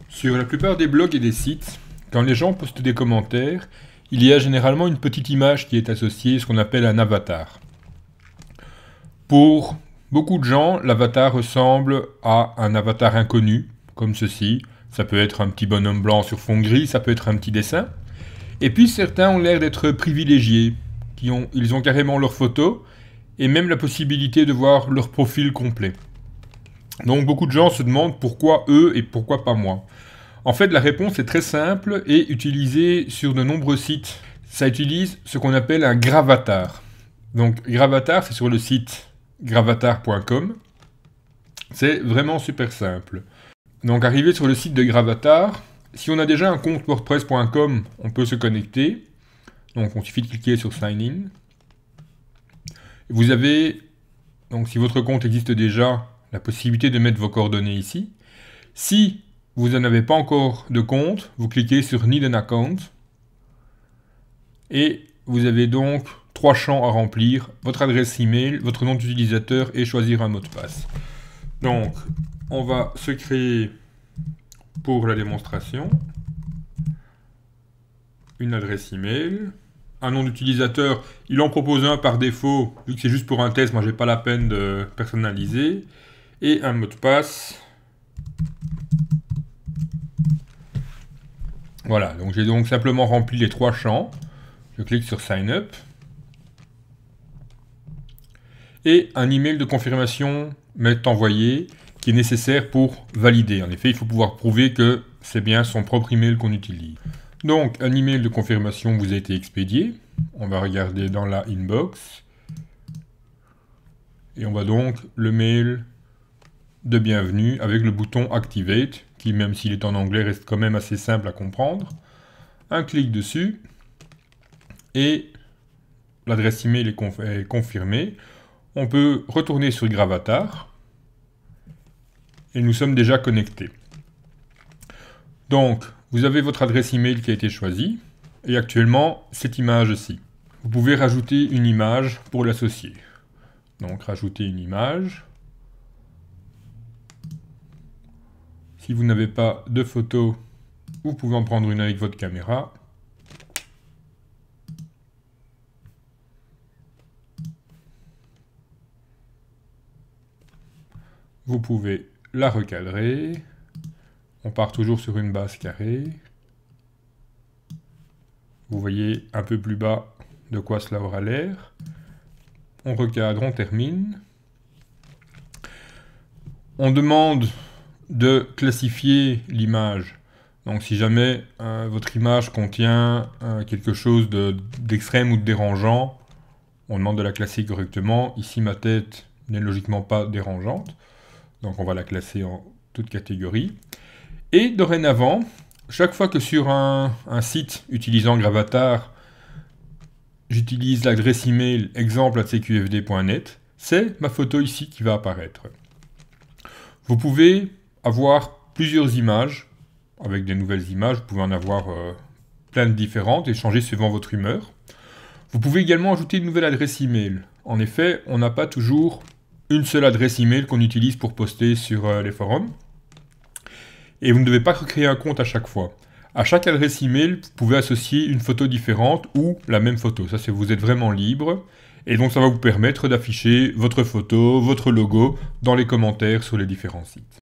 Sur la plupart des blogs et des sites, quand les gens postent des commentaires, il y a généralement une petite image qui est associée, ce qu'on appelle un avatar. Pour beaucoup de gens, l'avatar ressemble à un avatar inconnu, comme ceci. Ça peut être un petit bonhomme blanc sur fond gris, ça peut être un petit dessin. Et puis certains ont l'air d'être privilégiés, ils ont carrément leur photo et même la possibilité de voir leur profil complet. Donc beaucoup de gens se demandent pourquoi eux et pourquoi pas moi. En fait, la réponse est très simple et utilisée sur de nombreux sites. Ça utilise ce qu'on appelle un gravatar. Donc gravatar, c'est sur le site gravatar.com. C'est vraiment super simple. Donc arrivé sur le site de Gravatar, si on a déjà un compte wordpress.com, on peut se connecter. Donc il suffit de cliquer sur Sign In. Vous avez, donc si votre compte existe déjà, la possibilité de mettre vos coordonnées ici. Si vous n'en avez pas encore de compte, vous cliquez sur Need an Account. Et vous avez donc 3 champs à remplir, votre adresse email, votre nom d'utilisateur et choisir un mot de passe. Donc, on va se créer pour la démonstration une adresse email, un nom d'utilisateur, il en propose un par défaut, vu que c'est juste pour un test, moi j'ai pas la peine de personnaliser, et un mot de passe. Voilà, donc j'ai donc simplement rempli les 3 champs. Je clique sur Sign Up. Et un email de confirmation m'est envoyé qui est nécessaire pour valider. En effet, il faut pouvoir prouver que c'est bien son propre email qu'on utilise. Donc, un email de confirmation vous a été expédié. On va regarder dans la inbox. Et on va donc le mail de bienvenue avec le bouton Activate, qui même s'il est en anglais reste quand même assez simple à comprendre. Un clic dessus et l'adresse email est confirmée. On peut retourner sur Gravatar et nous sommes déjà connectés. Donc, vous avez votre adresse email qui a été choisie et actuellement cette image-ci. Vous pouvez rajouter une image pour l'associer. Donc, rajouter une image. Si vous n'avez pas de photo, vous pouvez en prendre une avec votre caméra. Vous pouvez la recadrer. On part toujours sur une base carrée. Vous voyez un peu plus bas de quoi cela aura l'air. On recadre, on termine. On demande de classifier l'image. Donc si jamais votre image contient quelque chose d'extrême ou de dérangeant, on demande de la classer correctement. Ici, ma tête n'est logiquement pas dérangeante. Donc on va la classer en toute catégorie. Et dorénavant, chaque fois que sur un site utilisant Gravatar, j'utilise l'adresse email exemple@cqfd.net, c'est ma photo ici qui va apparaître. Vous pouvez avoir plusieurs images, avec des nouvelles images, vous pouvez en avoir plein de différentes et changer suivant votre humeur. Vous pouvez également ajouter une nouvelle adresse email. En effet, on n'a pas toujours une seule adresse email qu'on utilise pour poster sur les forums. Et vous ne devez pas recréer un compte à chaque fois. À chaque adresse email, vous pouvez associer une photo différente ou la même photo. Ça, c'est vous êtes vraiment libre. Et donc, ça va vous permettre d'afficher votre photo, votre logo dans les commentaires sur les différents sites.